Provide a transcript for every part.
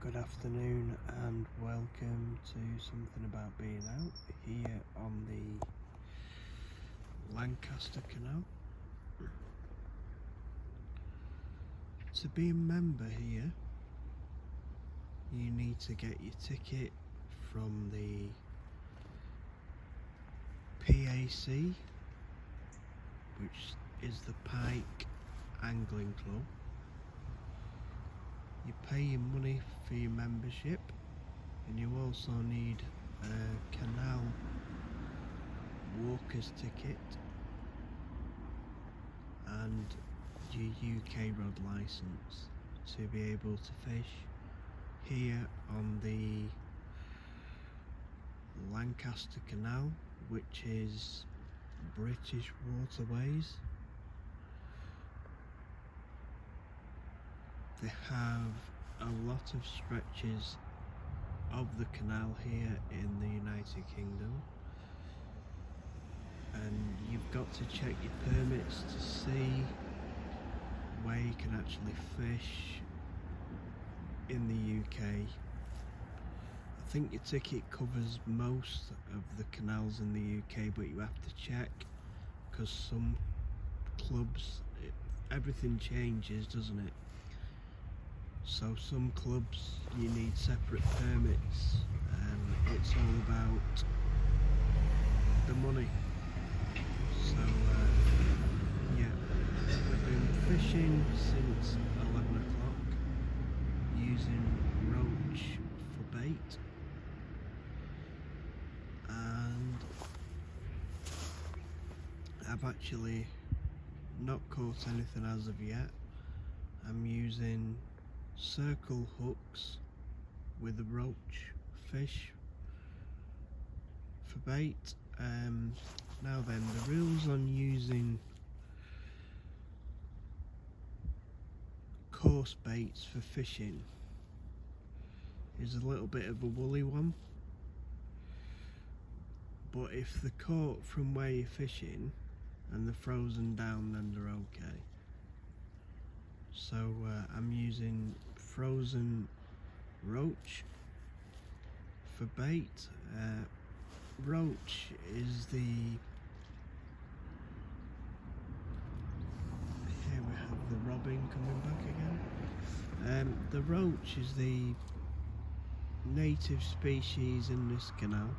Good afternoon and welcome to something about being out here on the Lancashire canal. To be a member here you need to get your ticket from the PAC, which is the Pike Angling Club. You pay your money for your membership, and you also need a canal walker's ticket and your UK rod licence to be able to fish here on the Lancashire Canal, which is British waterways. They have a lot of stretches of the canal here in the United Kingdom, and you've got to check your permits to see where you can actually fish in the UK. I think your ticket covers most of the canals in the UK, but you have to check because some clubs, everything changes, doesn't it? So some clubs you need separate permits, and it's all about the money. So yeah, we've been fishing since 11 o'clock using roach for bait, and I've actually not caught anything as of yet. I'm using circle hooks with a roach fish for bait. Now then, the rules on using coarse baits for fishing is a little bit of a woolly one, but if they're caught from where you're fishing and they're frozen down, then they're okay. So I'm using frozen roach for bait. Roach is the, here we have the robin coming back again. The roach is the native species in this canal,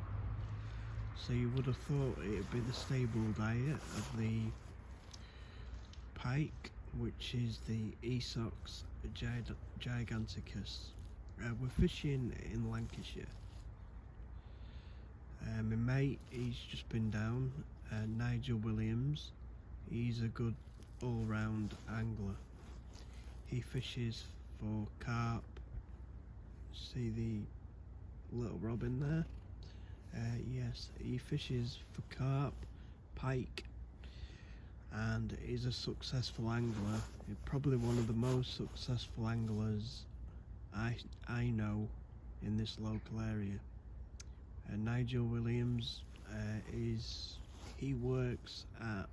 so you would have thought it would be the stable diet of the pike, which is the Esox giganticus. We're fishing in Lancashire. My mate, he's just been down, Nigel Williams. He's a good all-round angler. He fishes for carp. See the little robin there? Yes, he fishes for carp, pike, and is a successful angler. He's probably one of the most successful anglers I know in this local area. Nigel Williams he works at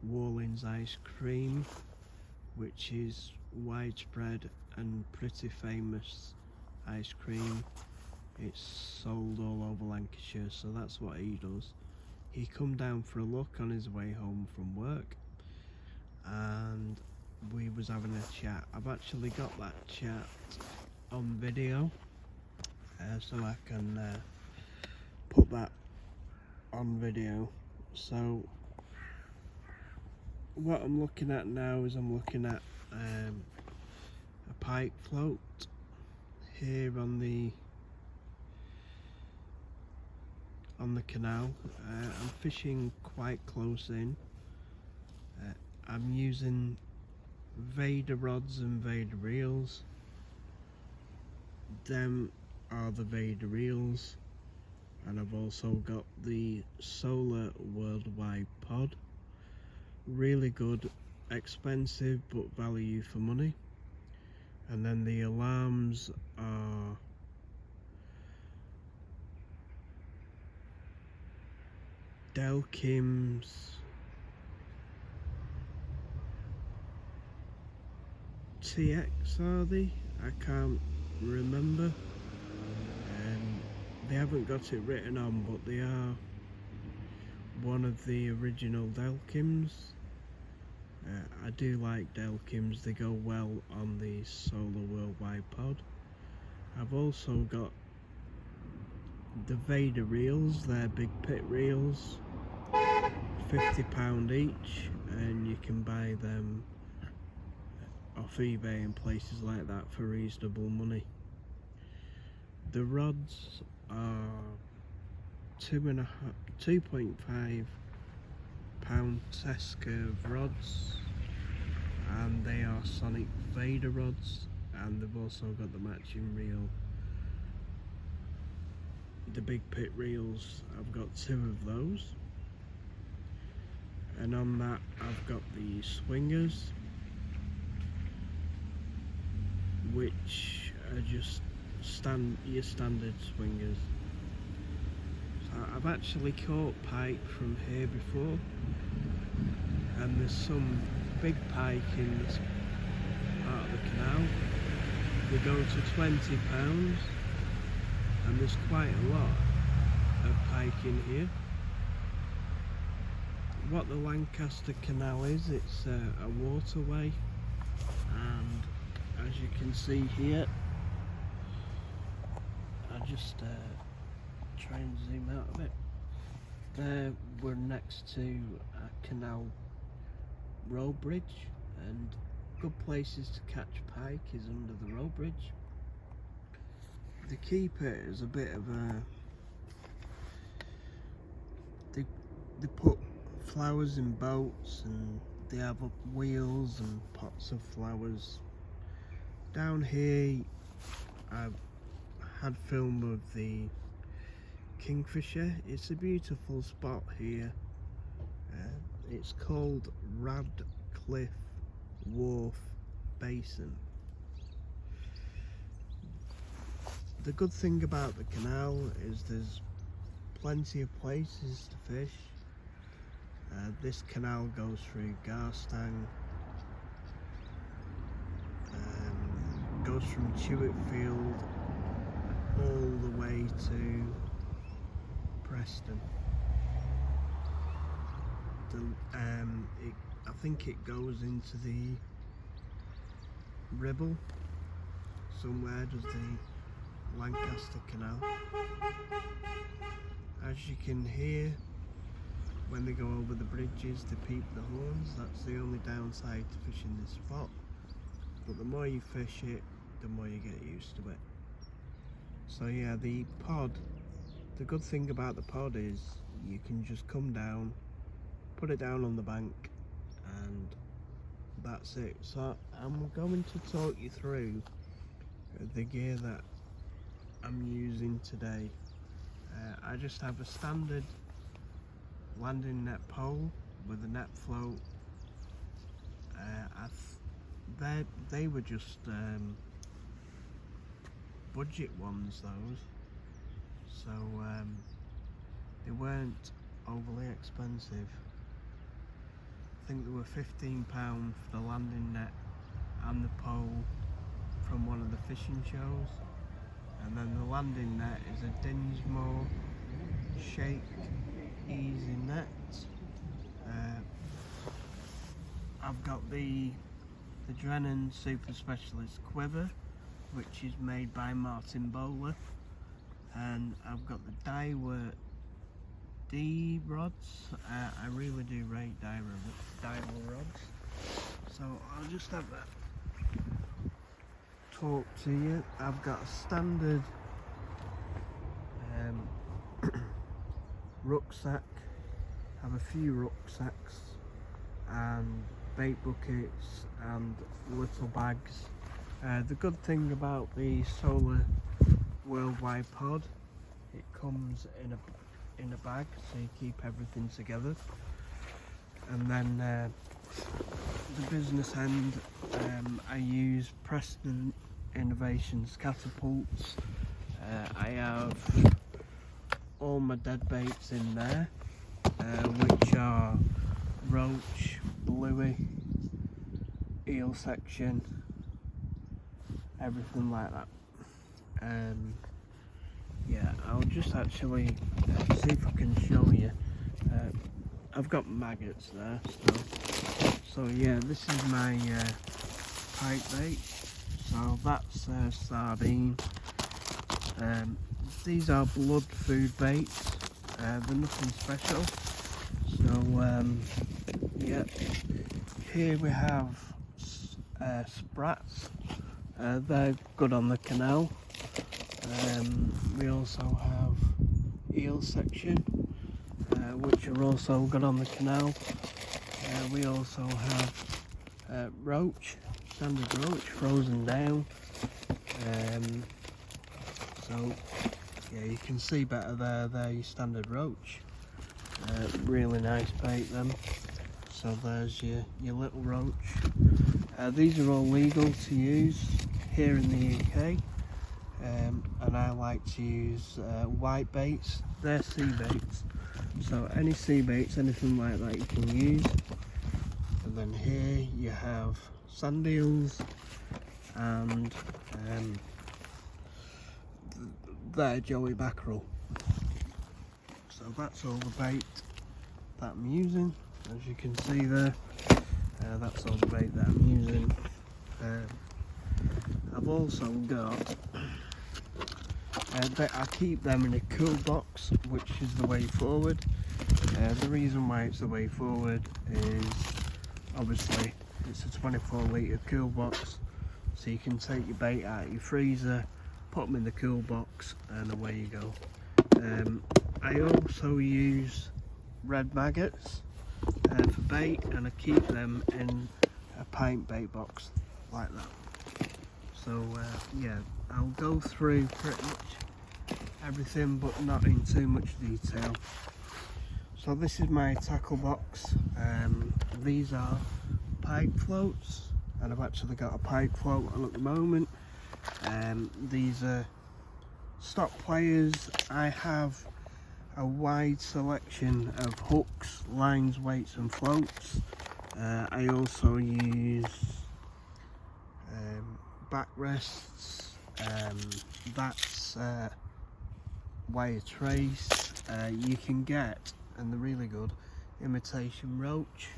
Warling's Ice Cream, which is widespread and pretty famous ice cream. It's sold all over Lancashire, so that's what he does. He come down for a look on his way home from work, and we was having a chat. I've actually got that chat on video, so I can put that on video. So what I'm looking at now is I'm looking at a pike float here on the canal. I'm fishing quite close in. I'm using Vader rods and Vader reels. Them are the Vader reels, and I've also got the Solar Worldwide pod. Really good, expensive but value for money. And then the alarms are Delkim's TX, are they? I can't remember. They haven't got it written on, but they are one of the original Delkims. I do like Delkims, they go well on the Solar Worldwide pod. I've also got the Vader reels, they're big pit reels, £50 each, and you can buy them off eBay and places like that for reasonable money. The rods are 2.5 pound test curve rods, and they are Sonic Vader rods, and they've also got the matching reel, the big pit reels. I've got 2 of those, and on that I've got the swingers, which are just your standard swingers. So I've actually caught pike from here before, and there's some big pike in this part of the canal. They go to £20, and there's quite a lot of pike in here. What the Lancaster Canal is, it's a waterway, and as you can see here, I'll just try and zoom out a bit. There, we're next to a canal road bridge, and good places to catch pike is under the road bridge. They keep it as a bit of a, they put flowers in boats, and they have up wheels and pots of flowers. Down here I've had film of the kingfisher. It's a beautiful spot here. It's called Radcliffe Wharf Basin. The good thing about the canal is there's plenty of places to fish. This canal goes through Garstang, goes from Chewitfield all the way to Preston. I think it goes into the Ribble somewhere, does the Lancaster Canal. As you can hear, when they go over the bridges, they peep the horns. That's the only downside to fishing this spot, but the more you fish it, the more you get used to it. So yeah, the pod, the good thing about the pod is you can just come down, put it down on the bank, and that's it. So I'm going to talk you through the gear that I'm using today. I just have a standard landing net pole with a net float. They were just budget ones, those, so they weren't overly expensive. I think they were £15 for the landing net and the pole from one of the fishing shows, and then the landing net is a Dinsmore Shake Easy net. I've got the Drennan Super Specialist quiver, which is made by Martin Bowler, and I've got the Daiwa D rods. I really do rate Daiwa rods, so I'll just have a talk to you. I've got a standard rucksack. I have a few rucksacks and bait buckets and little bags. The good thing about the Solar Worldwide pod, it comes in a bag, so you keep everything together. And then the business end, I use Preston Innovations catapults. I have all my dead baits in there, which are roach, bluey, eel section, everything like that. Yeah, I'll just actually see if I can show you. I've got maggots there still. So yeah, this is my pike bait. So that's sardine. These are blood food baits. They're nothing special. So yeah, here we have sprats. They're good on the canal. We also have eel section, which are also good on the canal. We also have roach, standard roach, frozen down. So yeah, you can see better there your standard roach. Really nice bait them. So there's your little roach. These are all legal to use here in the UK. And I like to use white baits. They're sea baits, so any sea baits, anything like that you can use. And then here you have sand eels, and they're joey mackerel. So that's all the bait that I'm using. As you can see there, that's all the bait that I'm using. I've also got I keep them in a cool box, which is the way forward. The reason why it's the way forward is obviously it's a 24 litre cool box, so you can take your bait out of your freezer, put them in the cool box, and away you go. I also use red maggots for bait, and I keep them in a pint bait box like that. So yeah, I'll go through pretty much everything, but not in too much detail. So this is my tackle box. These are pike floats, and I've actually got a pike float on at the moment. These are stock players. I have a wide selection of hooks, lines, weights and floats. I also use backrests. That's wire trace. You can get, and they're really good, imitation roach.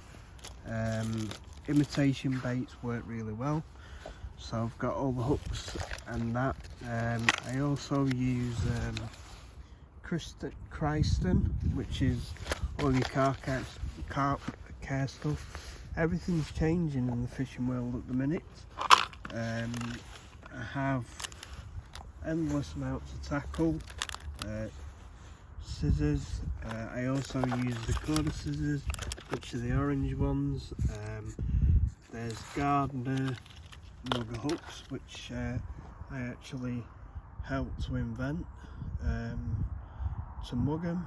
Imitation baits work really well, so I've got all the hooks and that. I also use Christen, which is all your carp care stuff. Everything's changing in the fishing world at the minute. I have endless amounts of tackle, scissors. I also use the quarter scissors, which are the orange ones. There's Gardner mugger hooks, which I actually helped to invent to mug them.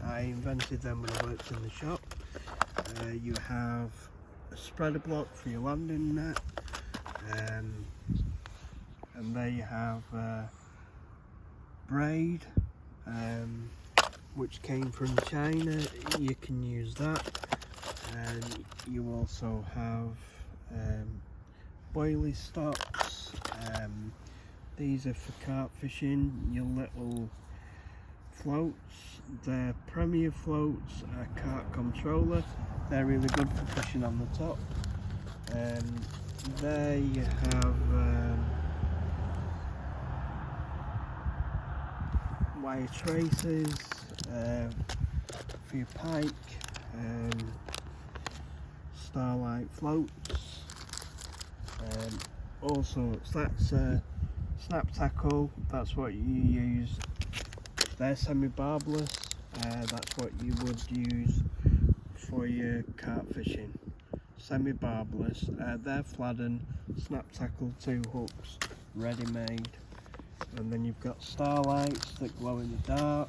I invented them when I worked in the shop. You have a spreader block for your landing net, and there you have braid, which came from China. You can use that. And you also have boilie stocks. These are for carp fishing, your little floats. They're Premier floats, a carp controller. They're really good for fishing on the top. There you have wire traces for your pike, starlight floats, also that's snap tackle. That's what you use. They're semi-barbless. That's what you would use for your carp fishing. Semi-barbless. They're fladden, snap tackle, 2 hooks, ready made. And then you've got starlights that glow in the dark.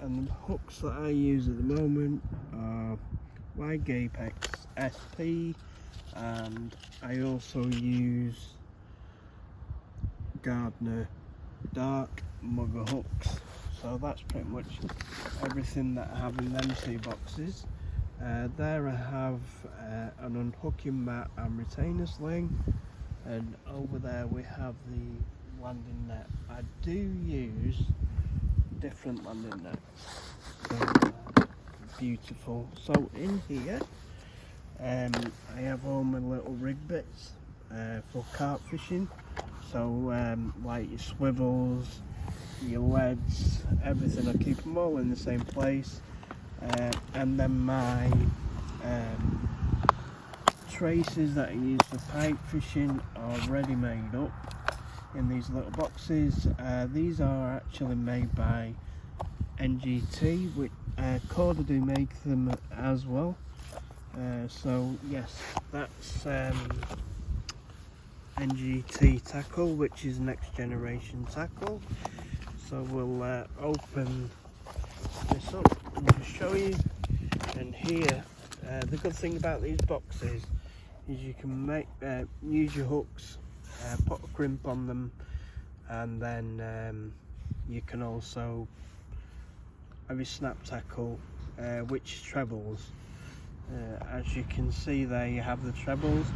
And the hooks that I use at the moment are Wide Gapex SP, and I also use Gardner dark mugger hooks. So that's pretty much everything that I have in them 2 boxes. There I have an unhooking mat and retainer sling, and over there we have the landing net. I do use different landing nets. So, beautiful. So in here, I have all my little rig bits for carp fishing. So like your swivels, your leads, everything. I keep them all in the same place. And then my traces that I use for pike fishing are ready made up in these little boxes. These are actually made by NGT, which Corda do make them as well. So yes, that's NGT tackle, which is next generation tackle. So we'll open this up and just show you. And here, the good thing about these boxes is you can make use your hooks, put a crimp on them, and then you can also have your snap tackle, which trebles. As you can see there, you have the trebles,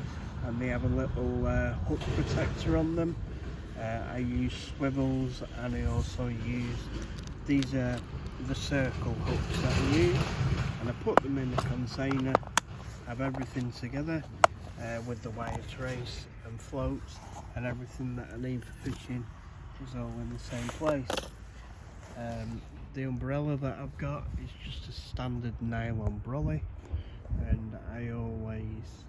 and they have a little hook protector on them. I use swivels, and I also use, these are the circle hooks that I use, and I put them in a container, have everything together with the wire trace and floats, and everything that I need for fishing is all in the same place. The umbrella that I've got is just a standard nylon brolly, and I always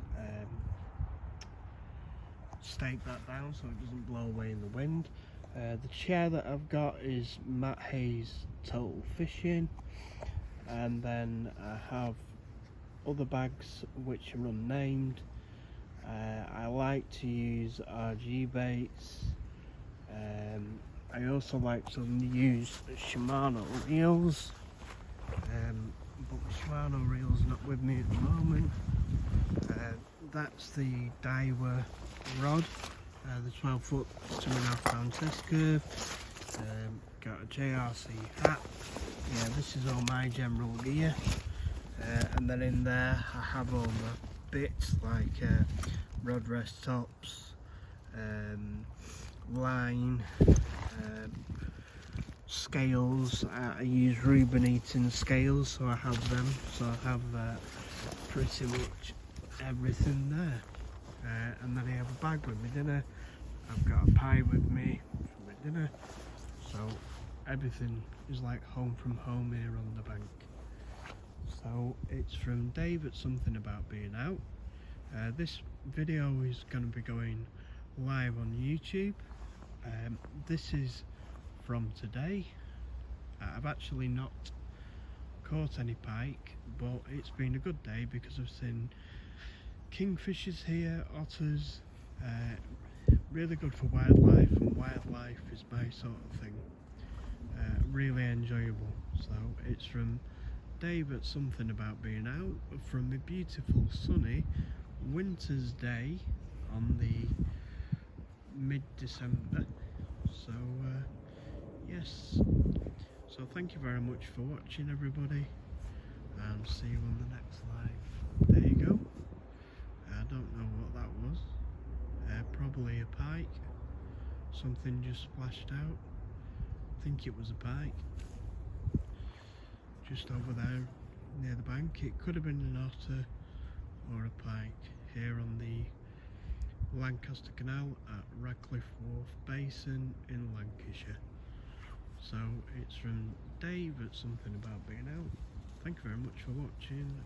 stake that down so it doesn't blow away in the wind. The chair that I've got is Matt Hayes Total Fishing, and then I have other bags which are unnamed. I like to use RG baits. I also like to use Shimano reels, but the Shimano reel's not with me at the moment. That's the Daiwa rod, the 12 foot 2.5 pound test curve. Got a JRC hat. Yeah, this is all my general gear. And then in there I have all my bits like rod rest tops, line, scales. I use Reuben Eaton scales, so I have them. So I have pretty much everything there. And then I have a bag with my dinner. I've got a pie with me for my dinner. So everything is like home from home here on the bank. So it's from Dave at Something About Being Out. This video is going to be going live on YouTube. This is from today. I've actually not caught any pike, but it's been a good day because I've seen kingfishers here, otters. Really good for wildlife, and wildlife is my sort of thing. Really enjoyable. So it's from Dave at Something About Being Out, from a beautiful sunny winter's day on the mid-December. So yes, so thank you very much for watching, everybody, and see you on the next live. There you go. I don't know what that was. Probably a pike. Something just splashed out. I think it was a pike. Just over there near the bank. It could have been an otter or a pike here on the Lancashire canal at Radcliffe Wharf Basin in Lancashire. So it's from Dave at Something About Being Out. Thank you very much for watching.